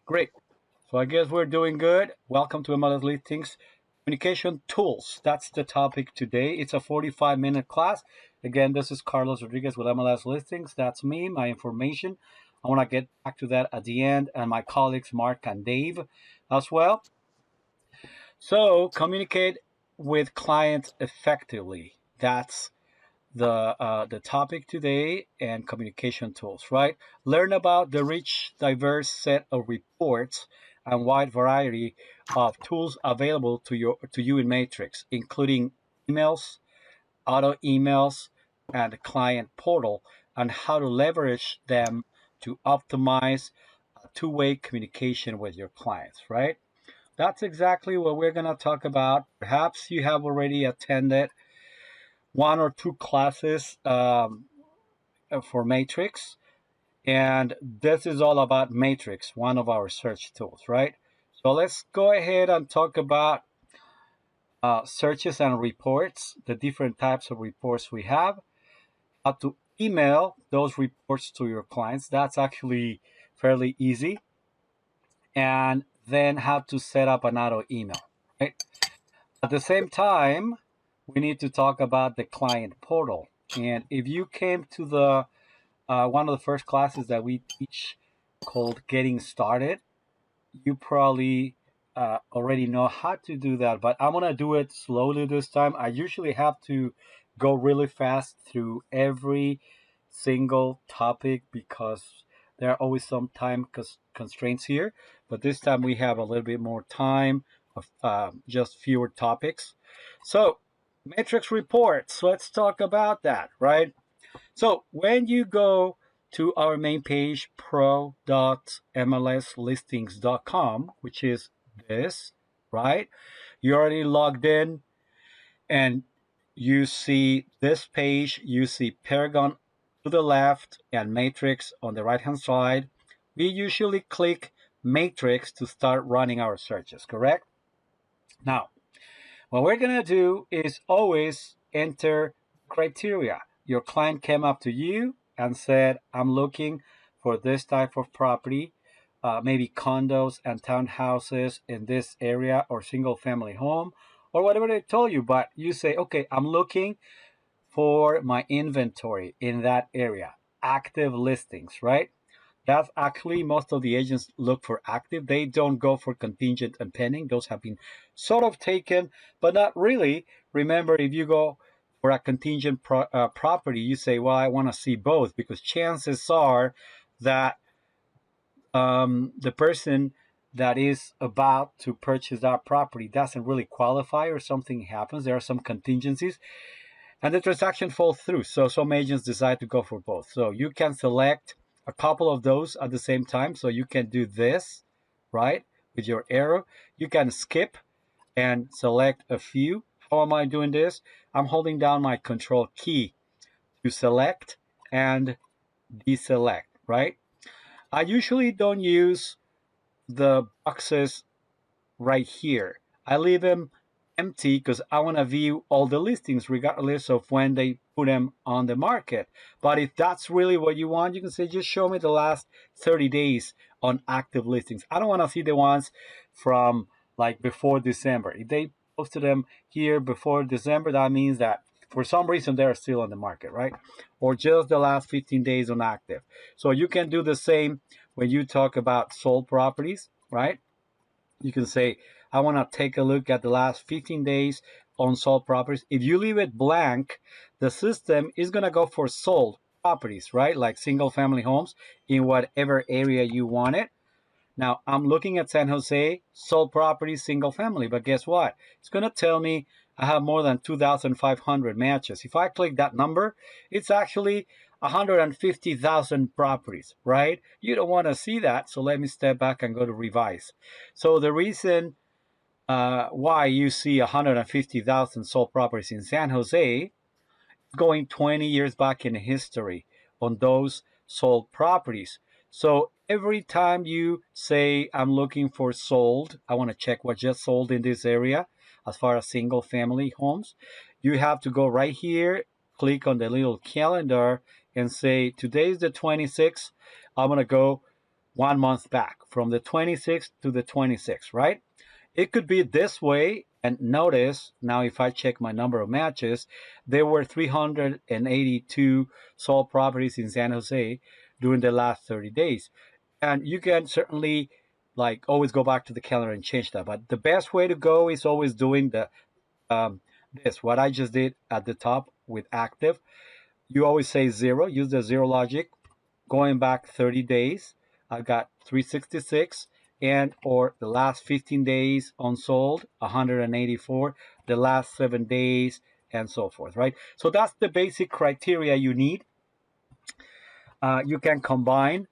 Great. So I guess we're doing good. Welcome to MLS Listings Communication Tools. That's the topic today. It's a 45-minute class. Again, this is Carlos Rodriguez with MLS Listings. That's me, my information. I want to get back to that at the end, and my colleagues Mark and Dave as well. So communicate with clients effectively. That's the topic today, and communication tools, right? Learn about the rich, diverse set of reports and wide variety of tools available to you in Matrix, including emails, auto emails, and the client portal, and how to leverage them to optimize two-way communication with your clients, right? That's exactly what we're going to talk about. Perhaps you have already attended one or two classes for Matrix. And this is all about Matrix, one of our search tools, right? So let's go ahead and talk about searches and reports, the different types of reports we have, how to email those reports to your clients. That's actually fairly easy. And then how to set up an auto email, right? At the same time, we need to talk about the client portal. And if you came to the one of the first classes that we teach called Getting Started, you probably already know how to do that, but I'm going to do it slowly this time. I usually have to go really fast through every single topic because there are always some time constraints here, but this time we have a little bit more time of just fewer topics. So, Matrix reports, let's talk about that, right? So when you go to our main page, pro.mlslistings.com, which is this, right? You already logged in and you see this page, you see Paragon to the left and Matrix on the right hand side. We usually click Matrix to start running our searches, correct? Now, what we're going to do is always enter criteria. Your client came up to you and said, I'm looking for this type of property, maybe condos and townhouses in this area or single family home or whatever they told you. But you say, okay, I'm looking for my inventory in that area, active listings, right? That's actually most of the agents look for active. They don't go for contingent and pending. Those have been sort of taken, but not really. Remember, if you go for a contingent property, you say, well, I want to see both because chances are that the person that is about to purchase that property doesn't really qualify or something happens. There are some contingencies and the transaction falls through. So some agents decide to go for both. So you can select a couple of those at the same time. So you can do this, right, with your arrow. You can skip and select a few. How am I doing this? I'm holding down my control key to select and deselect, right? I usually don't use the boxes right here. I leave them empty because I want to view all the listings regardless of when they put them on the market. But if that's really what you want, you can say, just show me the last 30 days on active listings. I don't want to see the ones from like before December. If they posted them here before December, that means that for some reason they're still on the market, right? Or just the last 15 days on active. So you can do the same when you talk about sold properties, right? You can say, I want to take a look at the last 15 days on sold properties. If you leave it blank, the system is going to go for sold properties, right? Like single family homes in whatever area you want it. Now, I'm looking at San Jose, sold properties, single family, but guess what? It's going to tell me I have more than 2,500 matches. If I click that number, it's actually 150,000 properties, right? You don't want to see that, so let me step back and go to revise. So the reason why you see 150,000 sold properties in San Jose, going 20 years back in history on those sold properties. So every time you say, I'm looking for sold, I want to check what just sold in this area as far as single family homes, you have to go right here, click on the little calendar and say, today's the 26th. I'm going to go 1 month back from the 26th to the 26th, right? It could be this way. And notice now, if I check my number of matches, there were 382 sold properties in San Jose during the last 30 days. And you can certainly like always go back to the calendar and change that. But the best way to go is always doing the what I just did at the top with active. You always say 0, use the 0 logic. Going back 30 days, I got 366, and or the last 15 days unsold, 184, the last 7 days, and so forth, right? So that's the basic criteria you need. You can combine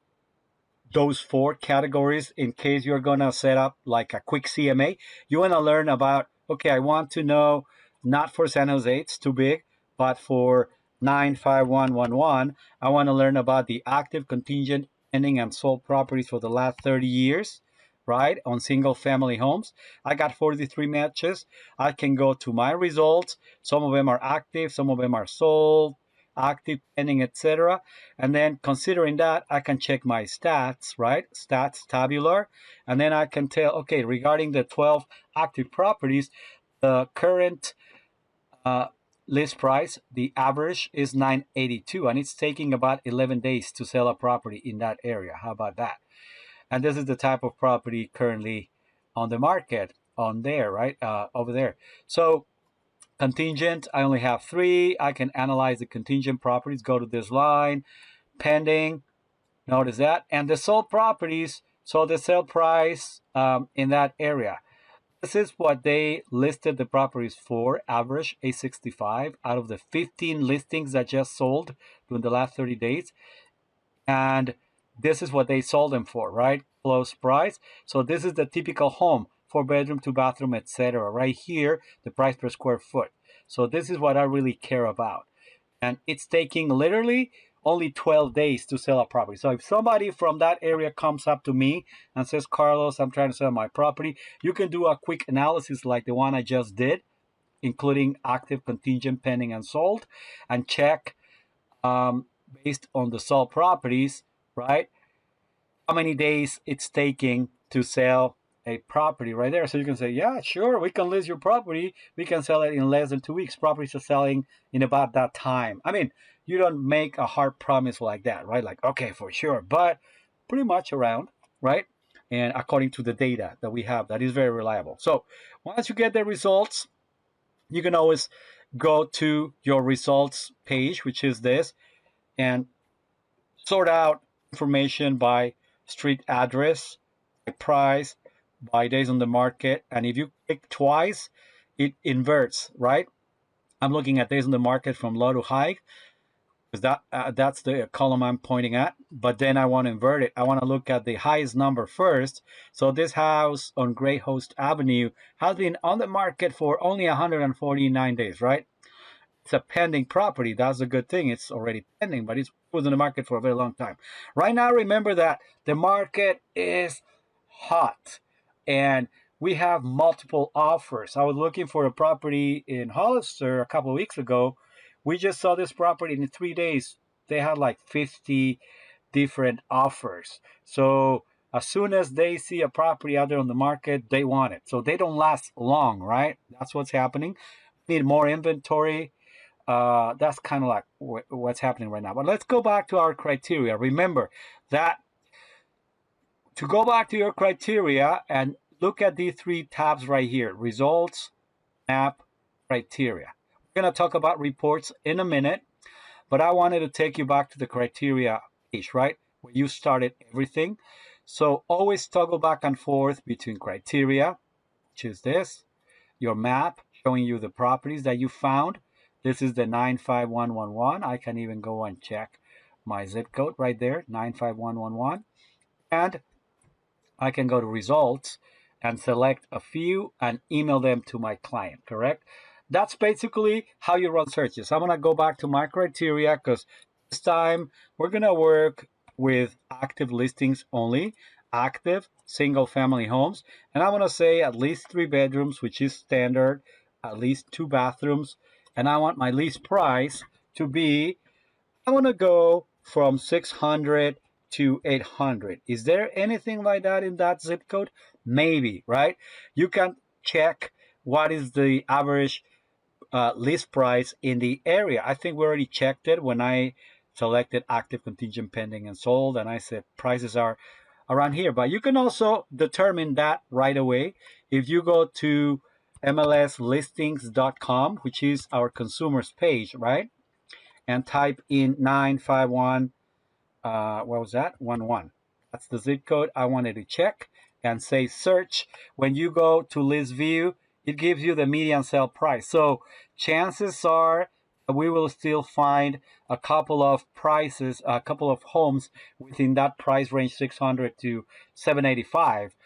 those 4 categories in case you're going to set up like a quick CMA. You want to learn about, okay, I want to know, not for San Jose, it's too big, but for 95111, I want to learn about the active, contingent, pending, and sold properties for the last 30 years, right, on single family homes. I got 43 matches. I can go to my results. Some of them are active, some of them are sold, active, pending, etc. And then considering that, I can check my stats, right? Stats tabular. And then I can tell, okay, regarding the 12 active properties, the current list price, the average is 982, and it's taking about 11 days to sell a property in that area. How about that? And this is the type of property currently on the market on there, right? Over there. So contingent, I only have 3. I can analyze the contingent properties, go to this line, pending, notice that, and the sold properties, so the sale price in that area. This is what they listed the properties for, average 865 out of the 15 listings that just sold during the last 30 days. And this is what they sold them for, right? Close price. So this is the typical home, 4-bedroom, 2-bathroom, etc. Right here, the price per square foot. So this is what I really care about. And it's taking literally only 12 days to sell a property. So if somebody from that area comes up to me and says, Carlos, I'm trying to sell my property, you can do a quick analysis like the one I just did, including active, contingent, pending, and sold, and check based on the sold properties, right, how many days it's taking to sell a property right there. So you can say, yeah, sure, we can list your property. We can sell it in less than 2 weeks. Properties are selling in about that time. I mean, you don't make a hard promise like that, right? Like, okay, for sure, but pretty much around, right? And according to the data that we have, that is very reliable. So once you get the results, you can always go to your results page, which is this, and sort out information by street address, by price, by days on the market. And if you click twice, it inverts, right? I'm looking at days on the market from low to high, because that's the column I'm pointing at. But then I want to invert it. I want to look at the highest number first. So this house on Great Host Avenue has been on the market for only 149 days, right? It's a pending property. That's a good thing. It's already pending, but it was in the market for a very long time. Right now, remember that the market is hot and we have multiple offers. I was looking for a property in Hollister a couple of weeks ago. We just saw this property in 3 days. They had like 50 different offers. So as soon as they see a property out there on the market, they want it. So they don't last long, right? That's what's happening. Need more inventory. That's kind of like what's happening right now. But let's go back to our criteria. Remember that to go back to your criteria and look at these 3 tabs right here: results, map, criteria. We're going to talk about reports in a minute, but I wanted to take you back to the criteria page, right, where you started everything. So always toggle back and forth between criteria, which is this, your map showing you the properties that you found. This is the 95111. I can even go and check my zip code right there, 95111. And I can go to results and select a few and email them to my client, correct? That's basically how you run searches. I'm going to go back to my criteria because this time we're going to work with active listings only, active single family homes. And I'm going to say at least 3 bedrooms, which is standard, at least 2 bathrooms. And I want my lease price to be, I want to go from 600 to 800. Is there anything like that in that zip code? Maybe, right? You can check what is the average list price in the area. I think we already checked it when I selected active, contingent, pending, and sold, and I said prices are around here. But you can also determine that right away if you go to mlslistings.com, which is our consumers page, right? And type in 951, what was that? 11. That's the zip code I wanted to check, and say search. When you go to list view, it gives you the median sale price. So chances are we will still find a couple of prices, a couple of homes within that price range, 600 to 785.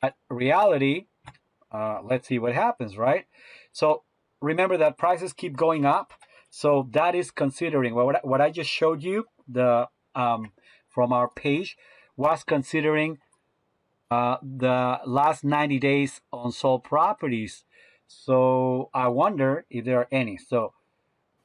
But reality, let's see what happens, right? So remember that prices keep going up. So that is considering what I just showed you, the from our page, was considering the last 90 days on sold properties. So I wonder if there are any. So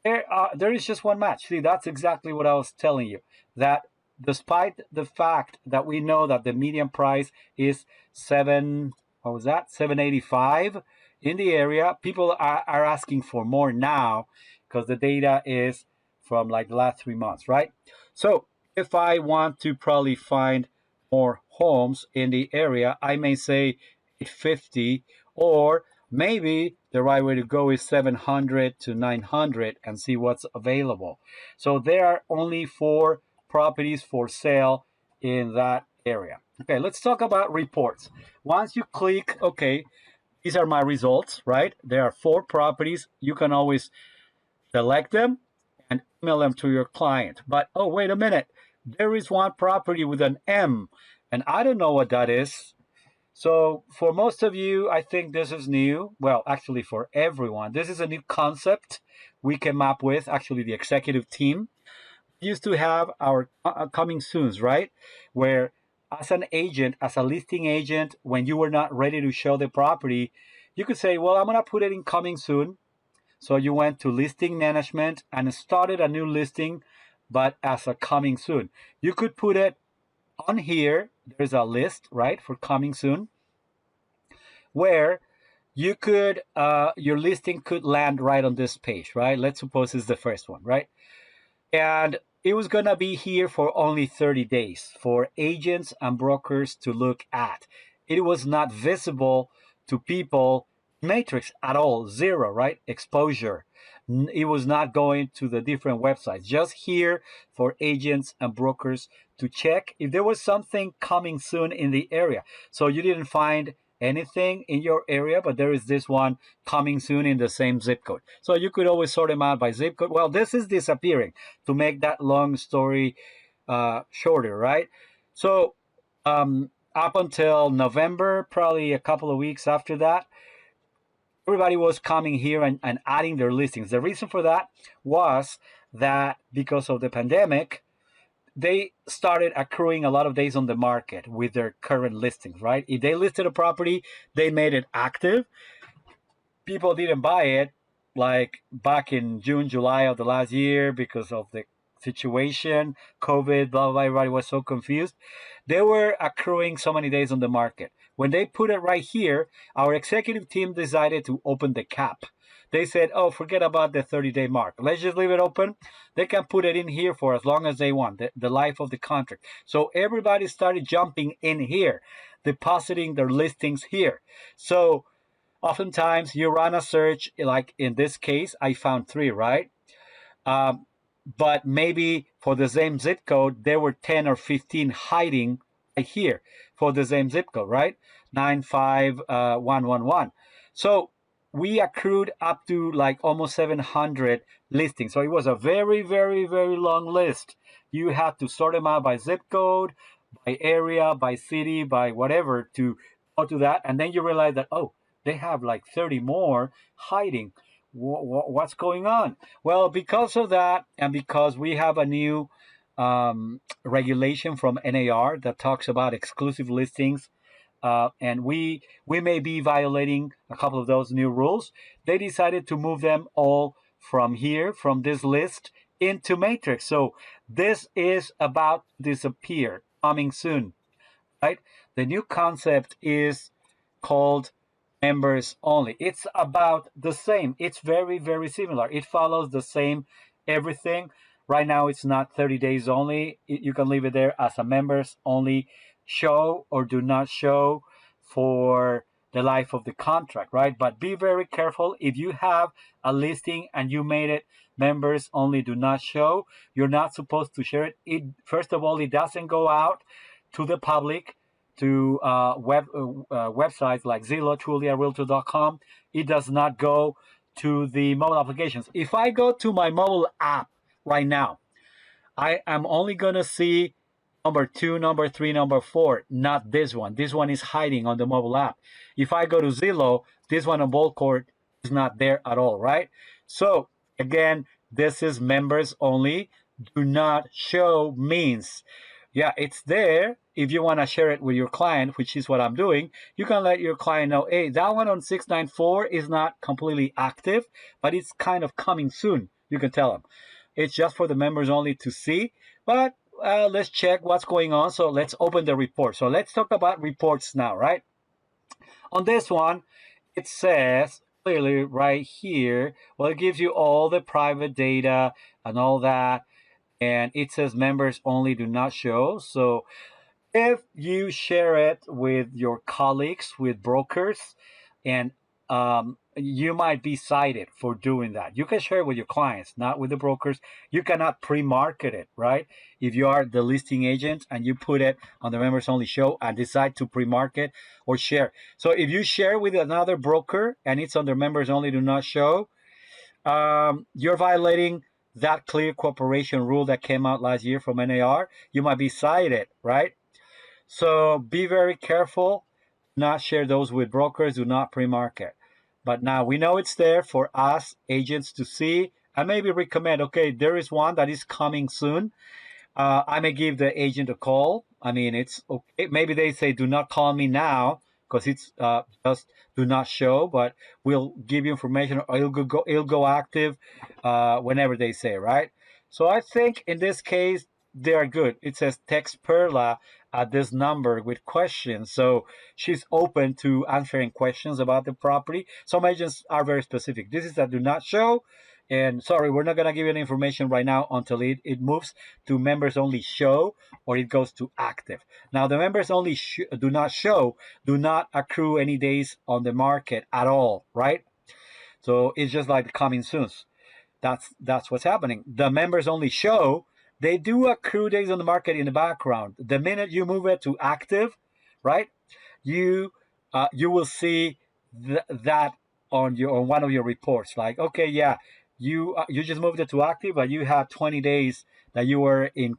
there is just one match. See, that's exactly what I was telling you. That despite the fact that we know that the median price is 785 in the area, people are asking for more now because the data is from like the last 3 months, right? So if I want to probably find more homes in the area, I may say 850, or maybe the right way to go is 700 to 900 and see what's available. So there are only 4 properties for sale in that area. Okay, let's talk about reports. Once you click, okay, these are my results, right? There are 4 properties. You can always select them and email them to your client. But, oh, wait a minute. There is one property with an M, and I don't know what that is. So for most of you, I think this is new. Well, actually for everyone, this is a new concept we came up with, actually the executive team. We used to have our coming soons, right? Where as an agent, as a listing agent, when you were not ready to show the property, you could say, well, I'm going to put it in coming soon. So you went to listing management and started a new listing, but as a coming soon. You could put it on here. There's a list, right, for coming soon, where you could, your listing could land right on this page, right? Let's suppose it's the first one, right? And it was going to be here for only 30 days for agents and brokers to look at. It was not visible to people Matrix at all, 0, right? Exposure. It was not going to the different websites, just here for agents and brokers to check if there was something coming soon in the area. So you didn't find anything in your area, but there is this one coming soon in the same zip code. So you could always sort them out by zip code. Well, this is disappearing to make that long story shorter, right? So up until November, probably a couple of weeks after that, everybody was coming here and adding their listings. The reason for that was that because of the pandemic, they started accruing a lot of days on the market with their current listings, right? If they listed a property, they made it active. People didn't buy it like back in June, July of the last year because of the situation, COVID, blah, blah, blah, everybody was so confused. They were accruing so many days on the market. When they put it right here, our executive team decided to open the cap. They said, oh, forget about the 30-day mark. Let's just leave it open. They can put it in here for as long as they want, the life of the contract. So everybody started jumping in here, depositing their listings here. So oftentimes you run a search, like in this case, I found 3, right? But maybe for the same zip code, there were 10 or 15 hiding right here for the same zip code, right? 95111. So we accrued up to like almost 700 listings. So it was a very, very, very long list. You had to sort them out by zip code, by area, by city, by whatever to go to that. And then you realize that, oh, they have like 30 more hiding. What's going on? Well, because of that, and because we have a new regulation from NAR that talks about exclusive listings, and we may be violating a couple of those new rules, they decided to move them all from here, from this list, into Matrix. So this is about to disappear. coming soon, right? The new concept is called members only. It's about the same. It's very, very similar. It follows the same everything. Right now, it's not 30 days only. You can leave it there as a members only show or do not show for the life of the contract, right? But be very careful. If you have a listing and you made it members only do not show, you're not supposed to share it. First of all, it doesn't go out to the public, to websites like Zillow, Trulia, Realtor.com. It does not go to the mobile applications. If I go to my mobile app right now, I am only going to see number 2, number 3, number 4, not this one. This one is hiding on the mobile app. If I go to Zillow, this one on Bold Court is not there at all, right? So again, this is members only. Do not show means, yeah, it's there. If you want to share it with your client, which is what I'm doing, you can let your client know, hey, that one on 694 is not completely active, but it's kind of coming soon. You can tell them. It's just for the members only to see, but let's check what's going on. So let's open the report. So let's talk about reports now, right? On this one, it says clearly right here, well, it gives you all the private data and all that. And it says members only do not show. So if you share it with your colleagues, with brokers, and you might be cited for doing that. You can share it with your clients, not with the brokers. You cannot pre-market it, right? If you are the listing agent and you put it on the members only show and decide to pre-market or share. So if you share with another broker and it's under members only do not show, you're violating that clear cooperation rule that came out last year from NAR. You might be cited, right? So be very careful. Not share those with brokers. Do not pre-market. But now we know it's there for us agents to see and maybe recommend, okay, there is one that is coming soon. I may give the agent a call. I mean, it's okay. Maybe they say, do not call me now because it's just do not show, but we'll give you information or it'll go active whenever they say, right? So I think in this case, they are good. It says text Perla at this number with questions. So she's open to answering questions about the property. Some agents are very specific. This is a do not show. And sorry, we're not going to give you any information right now until it moves to members only show or it goes to active. Now, the members only do not show, do not accrue any days on the market at all, right? So it's just like the coming soon. That's what's happening. The members only show, they do accrue days on the market in the background. The minute you move it to active, right, you will see that on one of your reports. Like, okay, yeah, you just moved it to active, but you had 20 days that you were in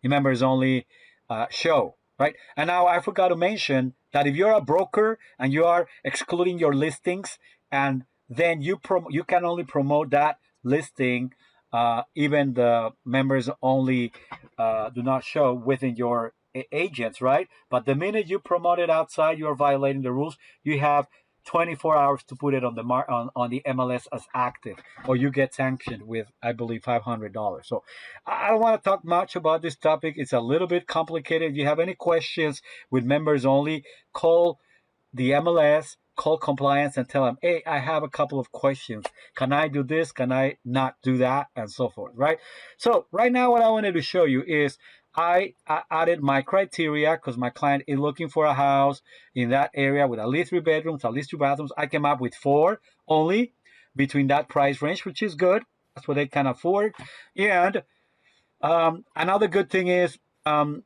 members only show, right? And now I forgot to mention that if you're a broker and you are excluding your listings, and then you can only promote that listing, even the members only do not show within your agents, right? But the minute you promote it outside, you are violating the rules. You have 24 hours to put it on the on the MLS as active, or you get sanctioned with, I believe, $500. So I don't want to talk much about this topic. It's a little bit complicated. If you have any questions with members only, call the MLS, call compliance and tell them, hey, I have a couple of questions. Can I do this? Can I not do that? And so forth, right? So right now what I wanted to show you is I added my criteria because my client is looking for a house in that area with at least 3 bedrooms, at least 2 bathrooms. I came up with 4 only between that price range, which is good. That's what they can afford. And another good thing is I'm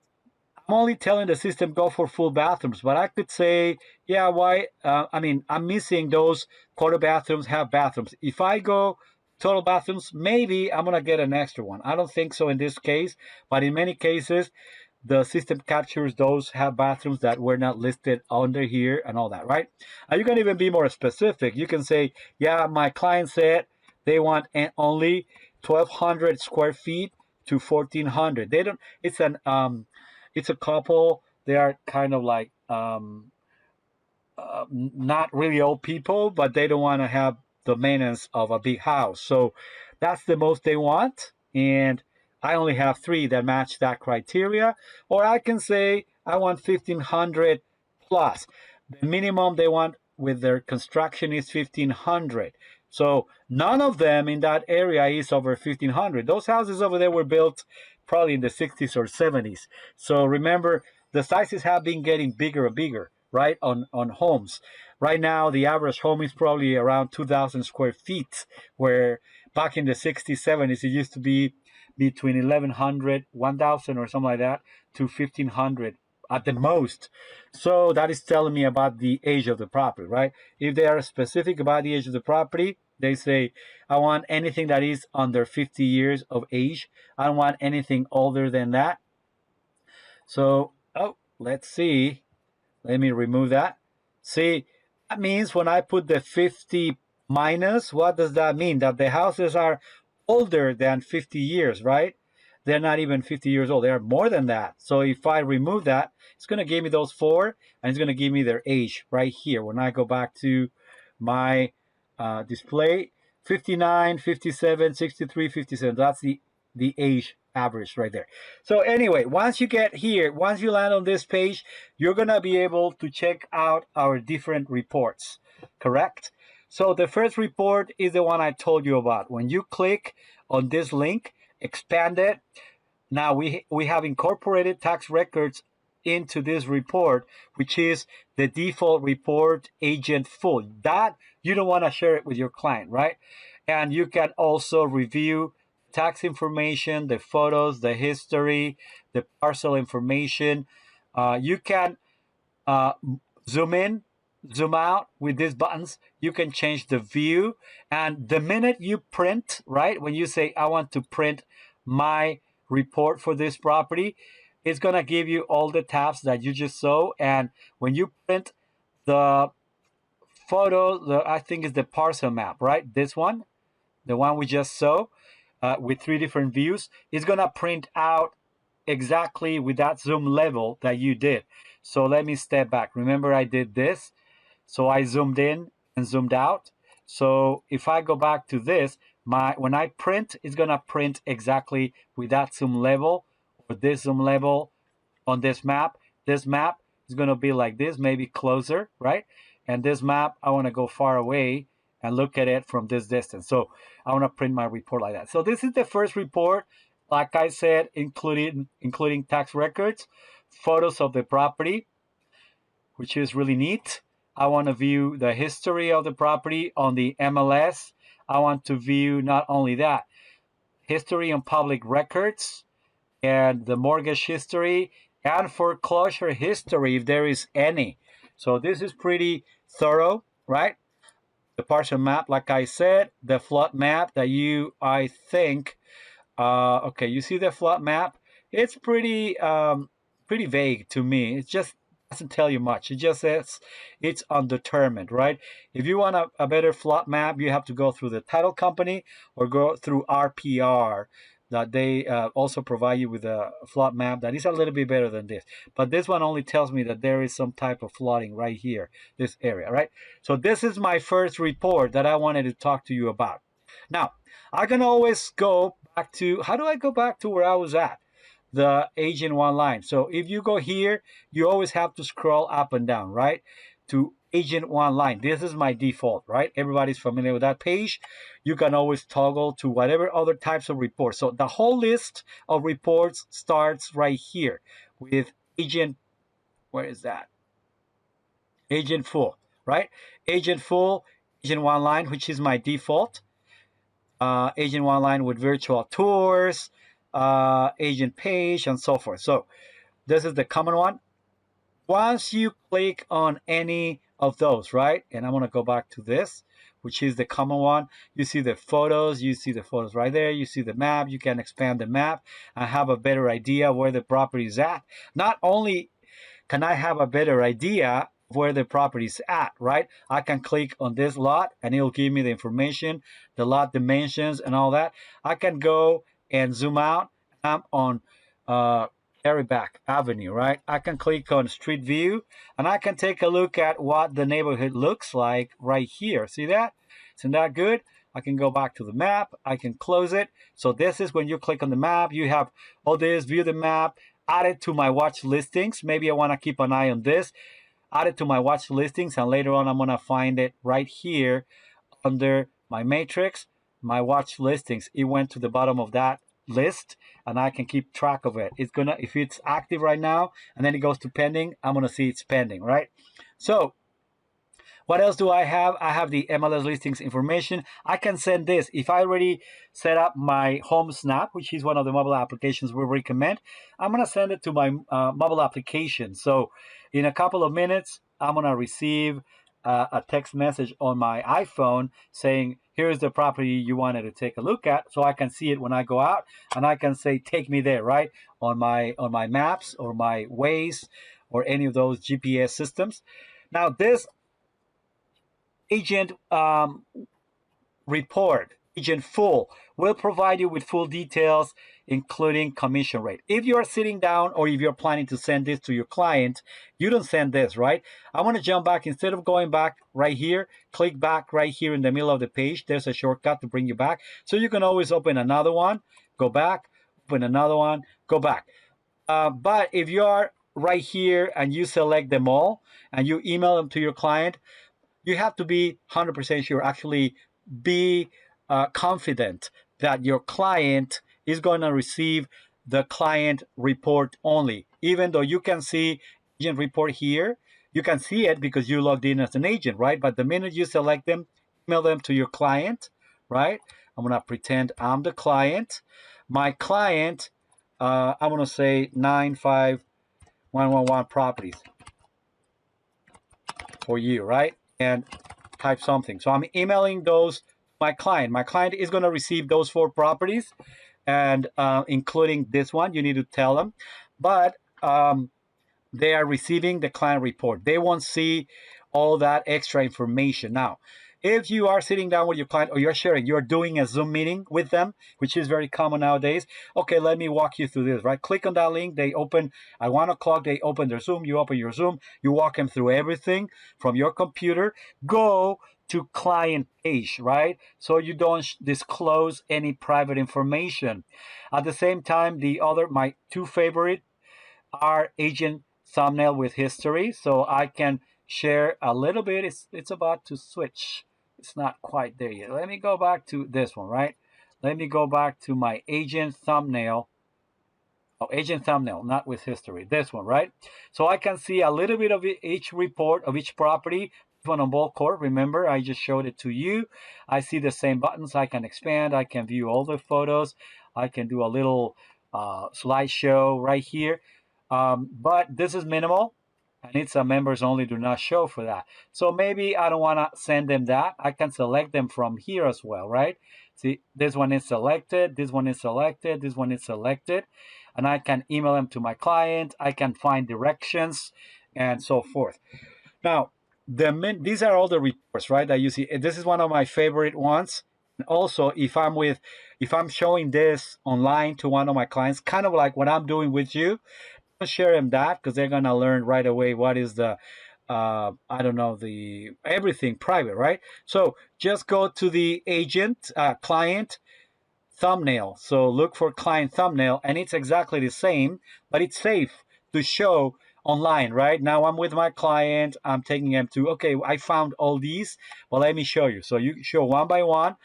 only telling the system go for full bathrooms, but I could say, yeah, why? I mean, I'm missing those quarter bathrooms, half bathrooms. If I go total bathrooms, maybe I'm going to get an extra one. I don't think so in this case, but in many cases, the system captures those half bathrooms that were not listed under here and all that, right? And you can even be more specific. You can say, yeah, my client said they want only 1,200 square feet to 1,400. They don't, it's a couple. They are kind of like not really old people, but they don't want to have the maintenance of a big house. So that's the most they want. And I only have 3 that match that criteria. Or I can say I want 1,500 plus. The minimum they want with their construction is 1,500. So none of them in that area is over 1,500. Those houses over there were built probably in the 60s or 70s. So remember, the sizes have been getting bigger and bigger, right, on homes. Right now, the average home is probably around 2,000 square feet, where back in the 60s, 70s, it used to be between 1,100, 1,000 or something like that to 1,500 at the most. So that is telling me about the age of the property, right? If they are specific about the age of the property, they say, I want anything that is under 50 years of age. I don't want anything older than that. So, oh, let's see. Let me remove that. See, that means when I put the 50 minus, what does that mean? That the houses are older than 50 years, right? They're not even 50 years old. They're more than that. So if I remove that, it's going to give me those 4, and it's going to give me their age right here. When I go back to my display, 59, 57, 63, 57. That's the age average right there. So anyway, once you get here, once you land on this page, you're going to be able to check out our different reports, correct? So the first report is the one I told you about. When you click on this link, expand it, now we have incorporated tax records into this report, which is the default report agent full. That you don't want to share it with your client, right? And you can also review tax information, the photos, the history, the parcel information. You can zoom in, zoom out with these buttons. You can change the view. And the minute you print, right, when you say, I want to print my report for this property, it's going to give you all the tabs that you just saw. And when you print the photo, I think it's the parcel map, right? This one, the one we just saw with 3 different views, it's going to print out exactly with that zoom level that you did. So let me step back. Remember, I did this. So I zoomed in and zoomed out. So if I go back to this, when I print, it's going to print exactly with that zoom level or this zoom level on this map. This map is going to be like this, maybe closer, right? And this map, I want to go far away and look at it from this distance. So I want to print my report like that. So this is the first report, like I said, including tax records, photos of the property, which is really neat. I want to view the history of the property on the MLS. I want to view not only that, history on public records and the mortgage history and foreclosure history if there is any. So this is pretty thorough, right? The parcel map, like I said, the flood map that I think, okay, you see the flood map? It's pretty vague to me. It just doesn't tell you much. It just says it's undetermined, right? If you want a better flood map, you have to go through the title company or go through RPR. That they also provide you with a flood map that is a little bit better than this. But this one only tells me that there is some type of flooding right here, this area, right? So this is my first report that I wanted to talk to you about. Now, I can always go back to, how do I go back to where I was at? The agent one line. So if you go here, you always have to scroll up and down, right? To agent one line. This is my default, right? Everybody's familiar with that page. You can always toggle to whatever other types of reports. So the whole list of reports starts right here with agent, where is that? Agent full, right? Agent full, agent one line, which is my default. Agent one line with virtual tours, agent page, and so forth. So this is the common one. Once you click on any of those, right? And I'm going to go back to this, which is the common one. You see the photos. You see the photos right there. You see the map. You can expand the map and have a better idea where the property is at. Not only can I have a better idea where the property is at, right? I can click on this lot and it'll give me the information, the lot dimensions and all that. I can go and zoom out. I'm on Carryback Avenue, right? I can click on Street View and I can take a look at what the neighborhood looks like right here. See that? Isn't that good? I can go back to the map. I can close it. So this is when you click on the map, you have all this, view the map, add it to my watch listings. Maybe I want to keep an eye on this, add it to my watch listings, and later on I'm going to find it right here under my matrix, my watch listings. It went to the bottom of that list and I can keep track of it. It's gonna, if it's active right now and then it goes to pending, I'm gonna see it's pending, right? So what else do I have? I have the MLS listings information. I can send this. If I already set up my Home Snap, which is one of the mobile applications we recommend, I'm going to send it to my mobile application. So in a couple of minutes, I'm going to receive a text message on my iPhone saying, here's the property you wanted to take a look at. So I can see it when I go out and I can say, take me there, right? On my maps or my Waze or any of those GPS systems. Now this agent report, agent full, will provide you with full details, including commission rate. If you're sitting down or if you're planning to send this to your client, you don't send this, right? I want to jump back. Instead of going back right here, click back right here in the middle of the page. There's a shortcut to bring you back. So you can always open another one, go back, open another one, go back. But if you are right here and you select them all and you email them to your client, you have to be 100% sure, actually be confident that your client is going to receive the client report only. Even though you can see agent report here, you can see it because you logged in as an agent, right? But the minute you select them, email them to your client, right? I'm going to pretend I'm the client. My client, I'm going to say 95111 properties for you, right? And type something. So I'm emailing those to my client. My client is going to receive those 4 properties, and including this one, you need to tell them. But they are receiving the client report. They won't see all that extra information. Now, if you are sitting down with your client or you're doing a Zoom meeting with them, which is very common nowadays. Okay, let me walk you through this, right? Click on that link. They open at 1 o'clock, they open their Zoom. You open your Zoom. You walk them through everything from your computer. Go to client page, right? So you don't disclose any private information. At the same time, my 2 favorite are agent thumbnail with history. So I can share a little bit. It's about to switch. It's not quite there yet. Let me go back to this one, right? Let me go back to my agent thumbnail. Oh, agent thumbnail, not with history. This one, right? So I can see a little bit of each report of each property. This one on Ball Court, remember, I just showed it to you. I see the same buttons. I can expand. I can view all the photos. I can do a little slideshow right here. But this is minimal. And it's a members only, do not show for that. So maybe I don't want to send them that. I can select them from here as well, right? See, this one is selected, this one is selected, this one is selected. And I can email them to my client. I can find directions and so forth. Now, these are all the reports, right, that you see. This is one of my favorite ones. And also, if I'm showing this online to one of my clients, kind of like what I'm doing with you, share them that because they're gonna learn right away what is the I don't know, the everything private, right? So just go to the agent client thumbnail. So look for client thumbnail and it's exactly the same, but it's safe to show online, right? Now I'm with my client, I'm taking them to, okay, I found all these, well, let me show you. So you show one by one.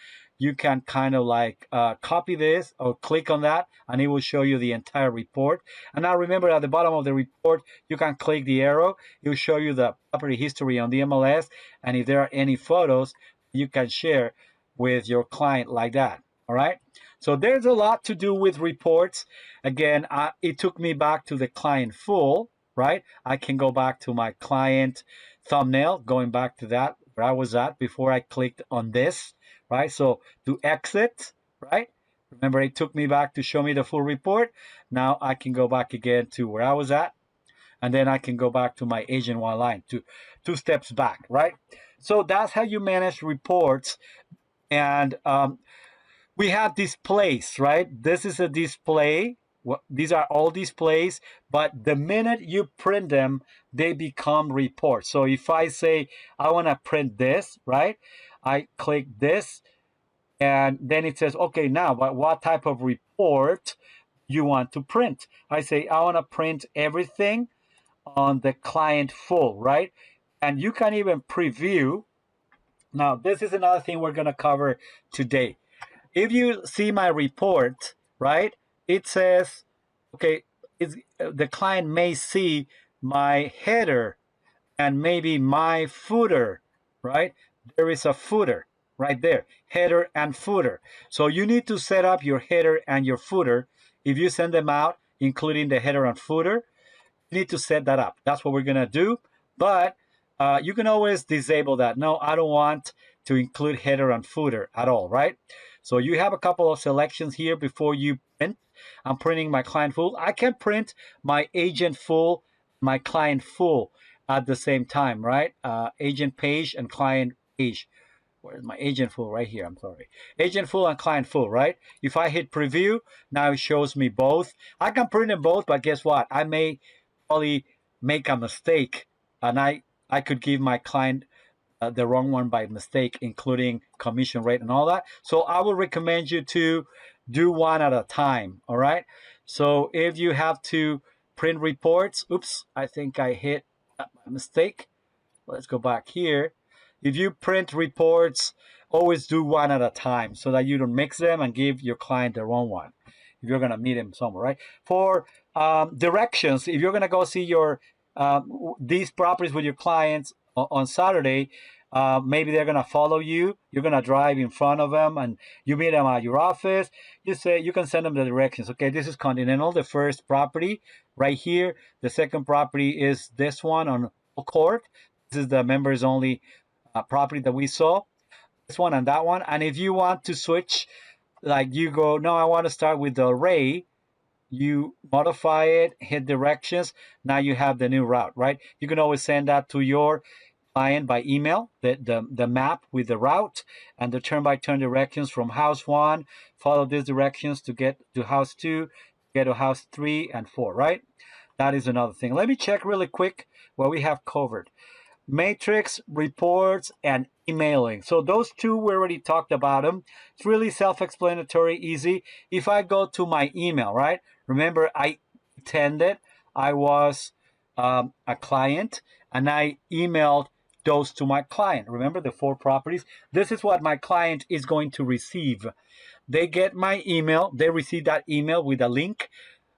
You can kind of like copy this or click on that and it will show you the entire report. And now remember, at the bottom of the report, you can click the arrow. It will show you the property history on the MLS. And if there are any photos, you can share with your client like that. All right. So there's a lot to do with reports. Again, it took me back to the client full, right? I can go back to my client thumbnail, going back to that where I was at before I clicked on this. Right, so to exit, right? Remember, it took me back to show me the full report. Now I can go back again to where I was at, and then I can go back to my agent one line, two steps back, right? So that's how you manage reports. And we have displays, right? This is a display. These are all displays, but the minute you print them, they become reports. So if I say I want to print this, right? I click this, And then it says, okay, now what type of report you want to print? I say, I want to print everything on the client full, right? And you can even preview. Now, this is another thing we're going to cover today. If you see my report, right, it says, okay, the client may see my header and maybe my footer, right? There is a footer right there, header and footer. So you need to set up your header and your footer. If you send them out, including the header and footer, you need to set that up. That's what we're going to do. But you can always disable that. No, I don't want to include header and footer at all, right? So you have a couple of selections here before you print. I'm printing my client full. I can print my agent full, my client full at the same time, right? Agent page and client page. Where's my agent full? Right here, I'm sorry. Agent full and client full, right? If I hit preview, now it shows me both. I can print them both, but guess what? I may probably make a mistake, and I could give my client the wrong one by mistake, including commission rate and all that. So I would recommend you to do one at a time, all right? So if you have to print reports, oops, I think I hit a mistake. Let's go back here. If you print reports, always do one at a time so that you don't mix them and give your client the wrong one if you're going to meet him somewhere, right? For directions, if you're going to go see your these properties with your clients on Saturday, maybe they're going to follow you. You're going to drive in front of them and you meet them at your office. You say, you can send them the directions. Okay, this is Continental, the first property right here. The second property is this one on Court. This is the members only property that we saw. This one and that one. And if you want to switch, like you go, no, I want to start with the array. You modify it, hit directions. Now you have the new route, right? You can always send that to your client by email, the map with the route and the turn-by-turn directions from house 1. Follow these directions to get to house 2, get to house 3 and 4, right? That is another thing. Let me check really quick what we have covered. Matrix, reports, and emailing. So those two, we already talked about them. It's really self-explanatory, easy. If I go to my email, right? Remember, I pretended I was a client and I emailed those to my client. Remember the 4 properties? This is what my client is going to receive. They get my email. They receive that email with a link.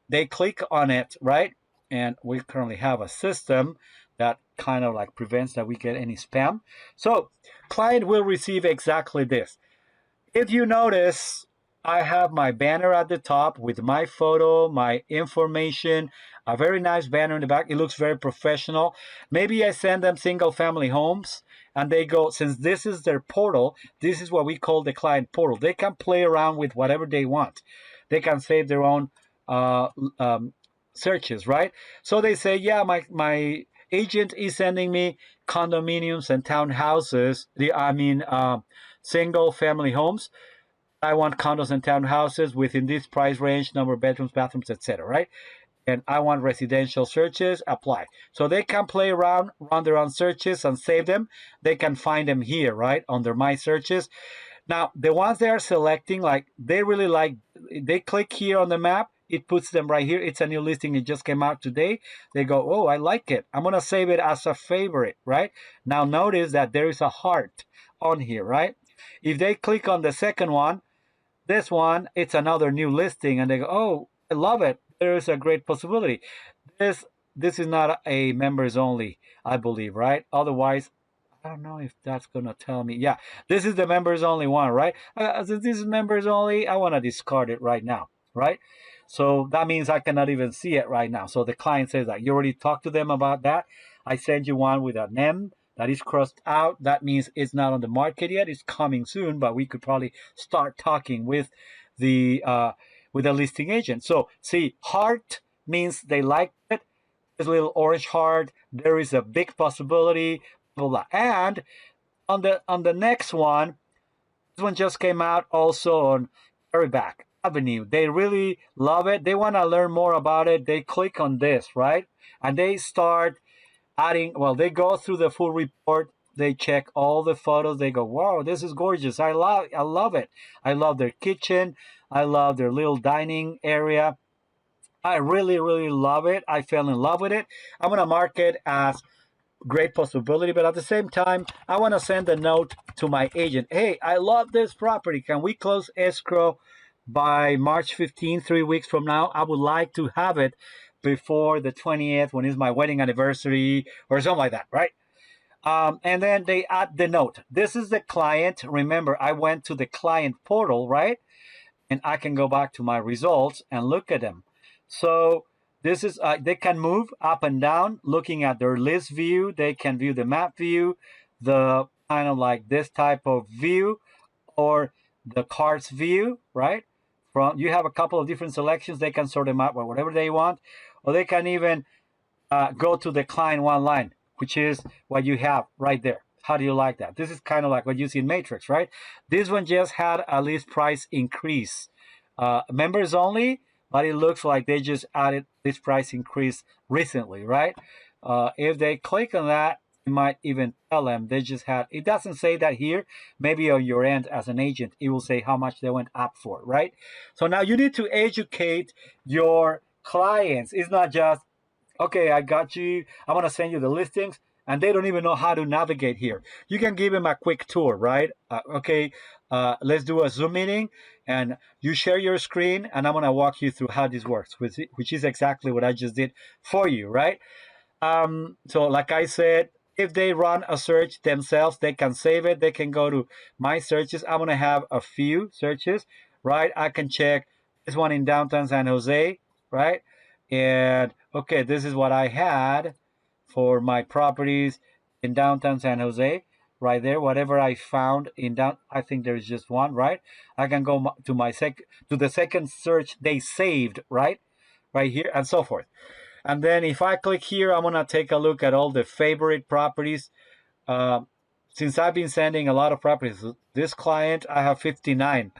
They click on it, right? And we currently have a system that kind of like prevents that we get any spam. So client will receive exactly this. If you notice, I have my banner at the top with my photo, my information, a very nice banner in the back. It looks very professional. Maybe I send them single family homes and they go, since this is their portal, this is what we call the client portal. They can play around with whatever they want. They can save their own searches, right? So they say, yeah, my agent is sending me condominiums and townhouses. Single family homes. I want condos and townhouses within this price range, number of bedrooms, bathrooms, etc., right? And I want residential searches, apply. So they can play around, run their own searches and save them. They can find them here, right, under my searches. Now, the ones they are selecting, like they really like, they click here on the map, it puts them right here. It's a new listing. It just came out today. They go, oh, I like it. I'm going to save it as a favorite, right? Now, notice that there is a heart on here, right? If they click on the second one, this one, it's another new listing. And they go, oh, I love it. There is a great possibility. This is not a members only, I believe, right? Otherwise, I don't know if that's going to tell me. Yeah, this is the members only one, right? Since this is members only, I want to discard it right now, right? So that means I cannot even see it right now. So the client says that you already talked to them about that. I sent you one with a NEM that is crossed out. That means it's not on the market yet. It's coming soon, but we could probably start talking with the listing agent. So see, heart means they like it. This little orange heart, there is a big possibility. Blah, blah. And on the next one, this one just came out also on Carryback Avenue. They really love it. They want to learn more about it. They click on this, right? And they start adding, well, they go through the full report They check all the photos. They go, wow, this is gorgeous. I love it. I love their kitchen. I love their little dining area. I really, really love it. I fell in love with it. I'm going to mark it as great possibility, but at the same time, I want to send a note to my agent. Hey, I love this property. Can we close escrow by March 15th, 3 weeks from now? I would like to have it before the 20th, when is my wedding anniversary or something like that, right? And then they add the note. This is the client. Remember, I went to the client portal, right? And I can go back to my results and look at them. So this is, they can move up and down looking at their list view. They can view the map view, the kind of like this type of view, or the cards view, right? From, you have a couple of different selections. They can sort them out by whatever they want, or they can even go to the client one line, which is what you have right there. How do you like that? This is kind of like what you see in Matrix, right? This one just had a list price increase. Members only, but it looks like they just added this price increase recently, right? If they click on that, you might even tell them they just had, it doesn't say that here. Maybe on your end as an agent, it will say how much they went up for, right? So now you need to educate your clients. It's not just, okay, I got you, I want to send you the listings, and they don't even know how to navigate here. You can give them a quick tour, right? Okay, let's do a Zoom meeting, and you share your screen, and I'm going to walk you through how this works, which is exactly what I just did for you, right? So like I said, if they run a search themselves, they can save it. They can go to my searches. I'm going to have a few searches, right? I can check this one in downtown San Jose, right? And okay, this is what I had for my properties in downtown San Jose, right there. Whatever I found in down, I think there's just one, right? I can go to my to the second search they saved, right here, and so forth. And then if I click here, I'm gonna take a look at all the favorite properties. Since I've been sending a lot of properties, this client, I have 59.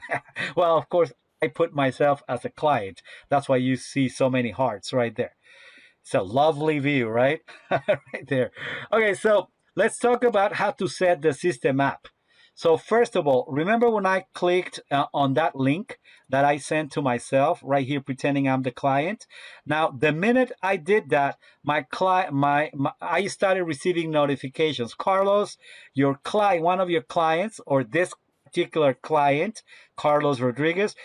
Well, of course, I put myself as a client. That's why you see so many hearts right there. It's a lovely view, right? Right there. Okay, so let's talk about how to set the system up. So first of all, remember when I clicked on that link that I sent to myself right here, pretending I'm the client. Now, the minute I did that, I started receiving notifications. Carlos, your client, one of your clients, or this particular client, Carlos Rodriguez,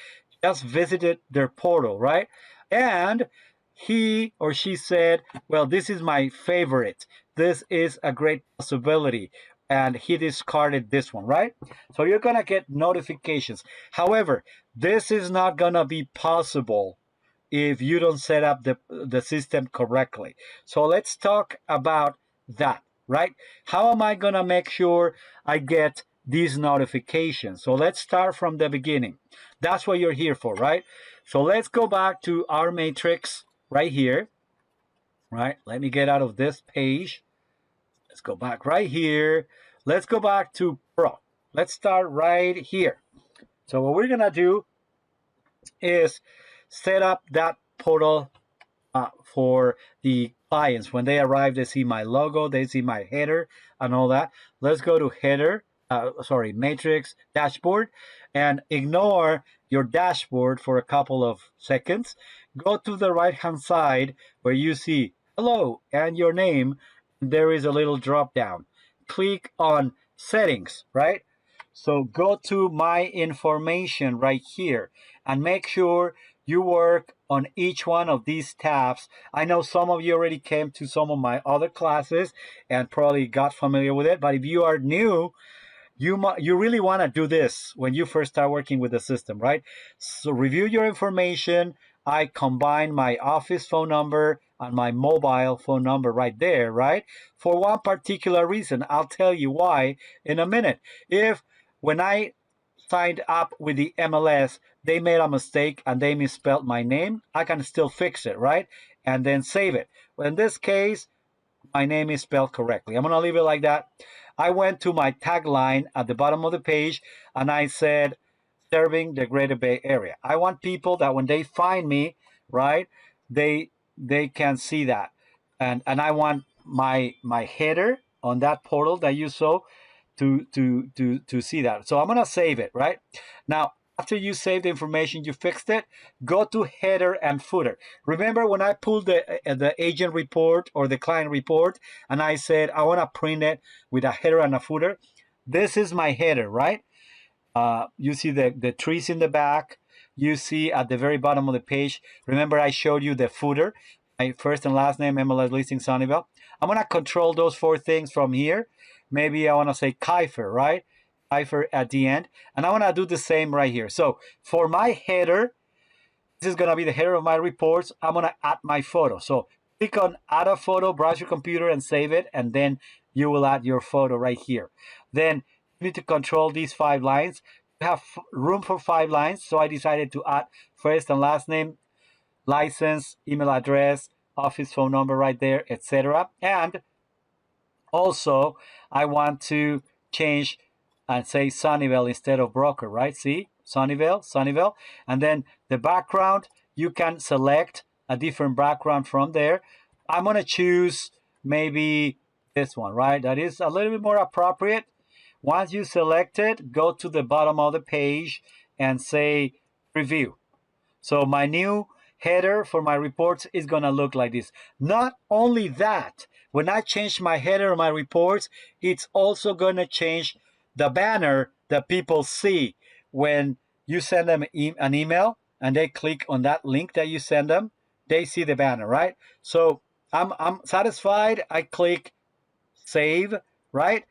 just visited their portal, right? And he or she said, well, this is my favorite. This is a great possibility. And he discarded this one, right? So you're going to get notifications. However, this is not going to be possible if you don't set up the system correctly. So let's talk about that, right? How am I going to make sure I get these notifications? So let's start from the beginning. That's what you're here for, right? So let's go back to our matrix right here, right? Let me get out of this page. Let's go back right here. Let's go back to Pro. Let's start right here. So what we're gonna do is set up that portal for the clients. When they arrive, they see my logo, they see my header and all that. Let's go to header, matrix, dashboard, and ignore your dashboard for a couple of seconds. Go to the right-hand side where you see hello and your name. There is a little drop down. Click on settings, right? So go to my information right here and make sure you work on each one of these tabs. I know some of you already came to some of my other classes and probably got familiar with it, but if you are new, you really want to do this when you first start working with the system, right? So review your information. I combine my office phone number and my mobile phone number right there, right? For one particular reason. I'll tell you why in a minute. If when I signed up with the MLS, they made a mistake and they misspelled my name, I can still fix it, right? And then save it. Well, in this case, my name is spelled correctly. I'm going to leave it like that. I went to my tagline at the bottom of the page and I said, serving the Greater Bay Area. I want people that when they find me, right, they can see that. And I want my header on that portal that you saw to see that. So I'm gonna save it right now. After you save the information, you fixed it, go to header and footer. Remember when I pulled the agent report or the client report and I said I want to print it with a header and a footer? This is my header, right? You see the trees in the back. You see at the very bottom of the page, remember I showed you the footer, my first and last name, MLS Listing Sunnyvale. I'm going to control those 4 things from here. Maybe I want to say Kiefer, right? Kiefer at the end. And I want to do the same right here. So for my header, this is going to be the header of my reports. I'm going to add my photo. So click on add a photo, browse your computer and save it. And then you will add your photo right here. Then you need to control these 5 lines. You have room for 5 lines. So I decided to add first and last name, license, email address, office phone number right there, etc. And also I want to change and say Sunnyvale instead of broker, right? See, Sunnyvale. And then the background, you can select a different background from there. I'm going to choose maybe this one, right? That is a little bit more appropriate. Once you select it, go to the bottom of the page and say review. So my new header for my reports is going to look like this. Not only that, when I change my header of my reports, it's also going to change the banner that people see when you send them an email and they click on that link that you send them. They see the banner, right? So I'm satisfied. I click save, right?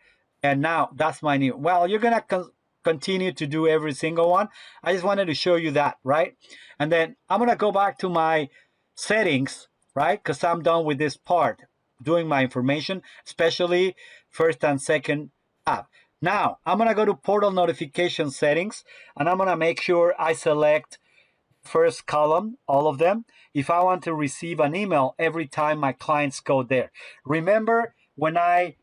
And now that's my new. Well, you're going to continue to do every single one. I just wanted to show you that, right? And then I'm going to go back to my settings, right? Because I'm done with this part, doing my information, especially first and second tab. Now, I'm going to go to portal notification settings, and I'm going to make sure I select first column, all of them, if I want to receive an email every time my clients go there. Remember when I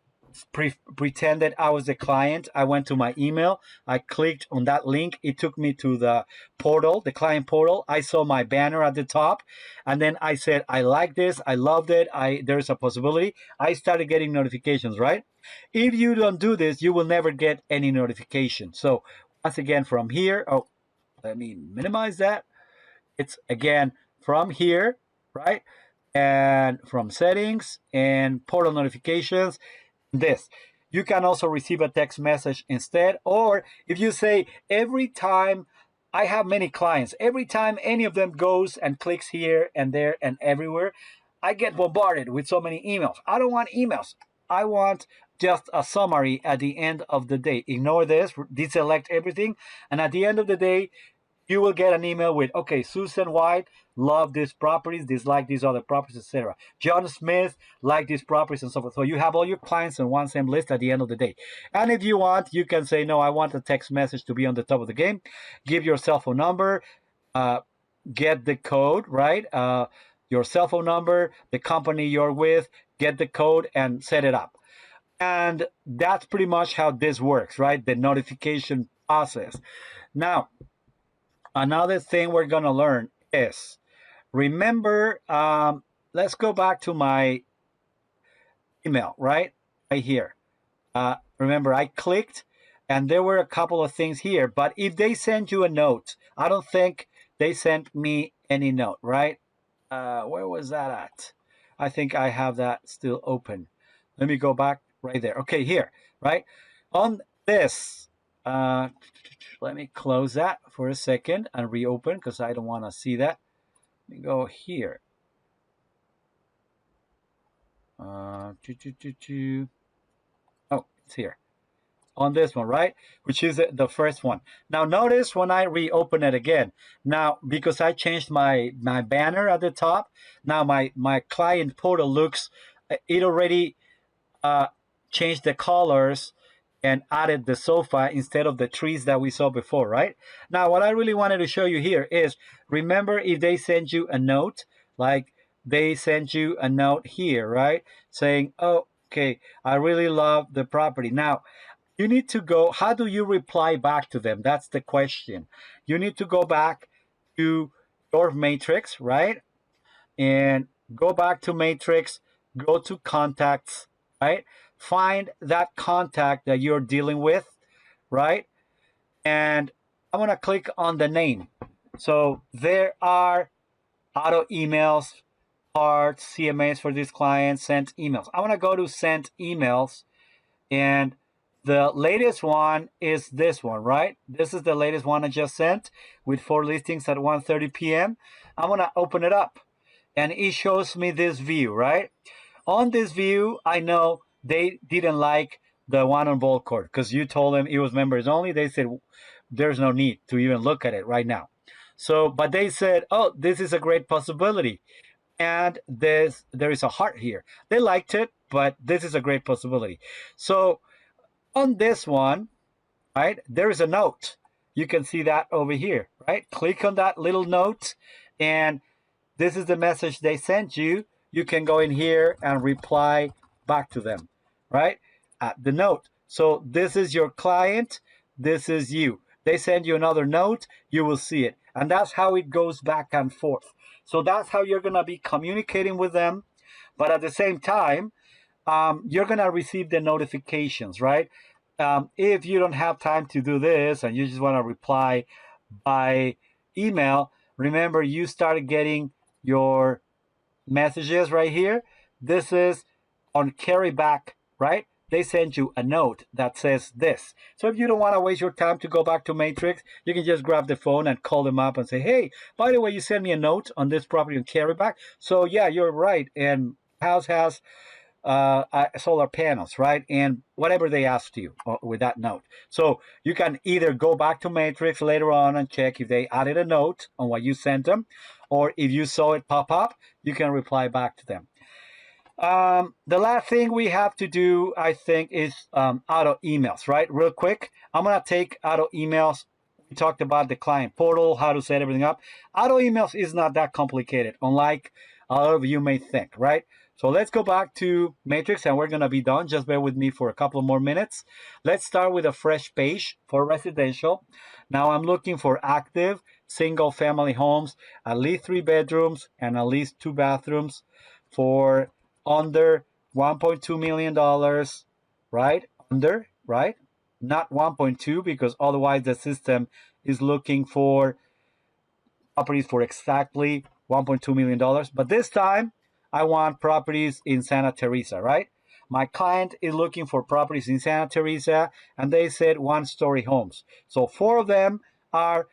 pretended I was the client, I went to my email, I clicked on that link, it took me to the portal, the client portal. I saw my banner at the top, and then I said, I like this, I loved it, there's a possibility. I started getting notifications, right? If you don't do this, you will never get any notification. So once again, from here, oh, let me minimize that. It's again from here, right? And from settings and portal notifications, this. You can also receive a text message instead, or if you say every time I have many clients, every time any of them goes and clicks here and there and everywhere, I get bombarded with so many emails. I don't want emails. I want just a summary at the end of the day. Ignore this, deselect everything, and at the end of the day, you will get an email with, okay, Susan White loved these properties, disliked these other properties, etc. John Smith liked these properties and so forth. So you have all your clients on one same list at the end of the day. And if you want, you can say, no, I want the text message to be on the top of the game. Give your cell phone number, get the code, right? Your cell phone number, the company you're with, get the code and set it up. And that's pretty much how this works, right? The notification process. Now, another thing we're going to learn is, remember, let's go back to my email, right here. Remember, I clicked and there were a couple of things here, but if they send you a note, I don't think they sent me any note, right? Where was that at? I think I have that still open. Let me go back right there. Okay, here, right? On this, let me close that for a second and reopen because I don't want to see that. Let me go here. Oh, it's here. On this one, right? Which is the first one. Now notice when I reopen it again. Now, because I changed my banner at the top, now my client portal looks, it already changed the colors and added the sofa instead of the trees that we saw before, right? Now, what I really wanted to show you here is, remember if they send you a note, like they sent you a note here, right? Saying, oh, okay, I really love the property. Now, you need to go, how do you reply back to them? That's the question. You need to go back to your matrix, right? And go back to matrix, go to contacts, right? Find that contact that you're dealing with, right? And I'm gonna click on the name. So there are auto emails, parts, CMAs for these clients, sent emails. I'm gonna go to sent emails, and the latest one is this one, right? This is the latest one I just sent with 4 listings at 1:30 p.m. I'm gonna open it up, and it shows me this view, right? On this view, I know they didn't like the one on Bold Court because you told them it was members only. They said there's no need to even look at it right now. So, but they said, oh, this is a great possibility. And there is a heart here. They liked it, but this is a great possibility. So on this one, right, there is a note. You can see that over here, right? Click on that little note, and this is the message they sent you. You can go in here and reply back to them, right? The note. So this is your client. This is you. They send you another note. You will see it. And that's how it goes back and forth. So that's how you're going to be communicating with them. But at the same time, you're going to receive the notifications, right? If you don't have time to do this and you just want to reply by email, remember you started getting your messages right here. This is on carryback, right? They send you a note that says this. So if you don't want to waste your time to go back to Matrix, you can just grab the phone and call them up and say, hey, by the way, you sent me a note on this property on carryback. So yeah, you're right. And house has solar panels, right? And whatever they asked you with that note. So you can either go back to Matrix later on and check if they added a note on what you sent them, or if you saw it pop up, you can reply back to them. The last thing we have to do, I think, is auto emails, right? Real quick, I'm going to take auto emails. We talked about the client portal, how to set everything up. Auto emails is not that complicated, unlike a lot of you may think, right? So let's go back to Matrix and we're going to be done. Just bear with me for a couple more minutes. Let's start with a fresh page for residential. Now I'm looking for active single family homes, at least 3 bedrooms and at least 2 bathrooms for under $1.2 million, right? Under, right? Not 1.2 because otherwise the system is looking for properties for exactly $1.2 million. But this time, I want properties in Santa Teresa, right? My client is looking for properties in Santa Teresa, and they said 1-story homes. So 4 of them are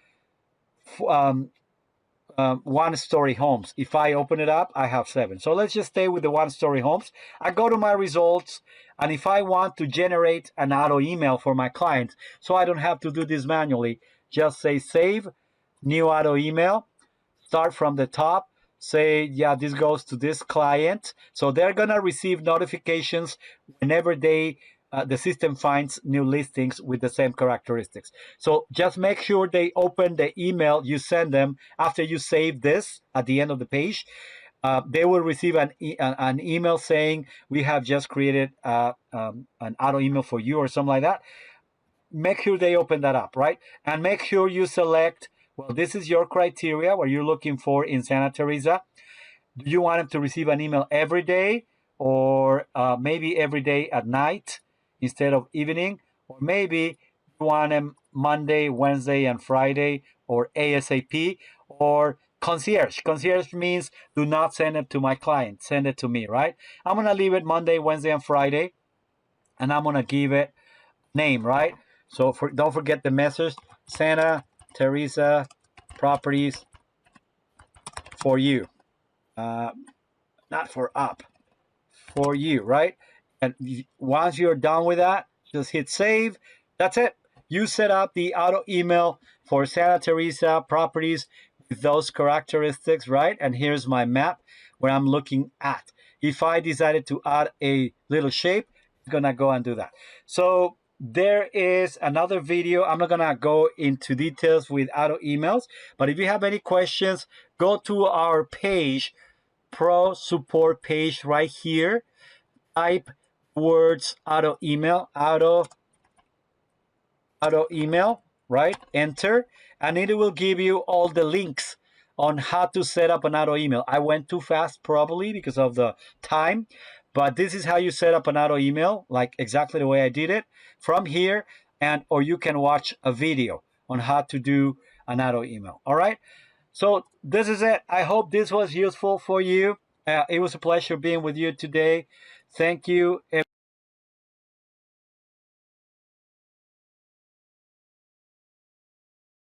1-story homes. If I open it up, I have 7. So let's just stay with the 1-story homes. I go to my results, and if I want to generate an auto email for my client, so I don't have to do this manually, just say save, new auto email, start from the top, say, yeah, this goes to this client. So they're going to receive notifications whenever the system finds new listings with the same characteristics. So just make sure they open the email you send them after you save this at the end of the page. They will receive an email saying, we have just created an auto email for you or something like that. Make sure they open that up, right? And make sure you select, well, this is your criteria, what you're looking for in Santa Teresa. Do you want them to receive an email every day, or maybe every day at night instead of evening? Or maybe you want them Monday, Wednesday, and Friday, or ASAP, or concierge. Concierge means do not send it to my client, send it to me, right? I'm going to leave it Monday, Wednesday, and Friday, and I'm going to give it name, right? So don't forget the message, Santa Teresa properties for you. Not for up, for you, right? And once you're done with that, just hit save. That's it. You set up the auto email for Santa Teresa properties with those characteristics, right? And here's my map where I'm looking at. If I decided to add a little shape, I'm gonna go and do that. So there is another video. I'm not gonna go into details with auto emails, but if you have any questions, go to our page, Pro Support page right here. Type words auto email, right? Enter, and it will give you all the links on how to set up an auto email. I went too fast probably because of the time, but this is how you set up an auto email, like exactly the way I did it from here, and or you can watch a video on how to do an auto email. All right. So this is it. I hope this was useful for you. It was a pleasure being with you today. Thank you.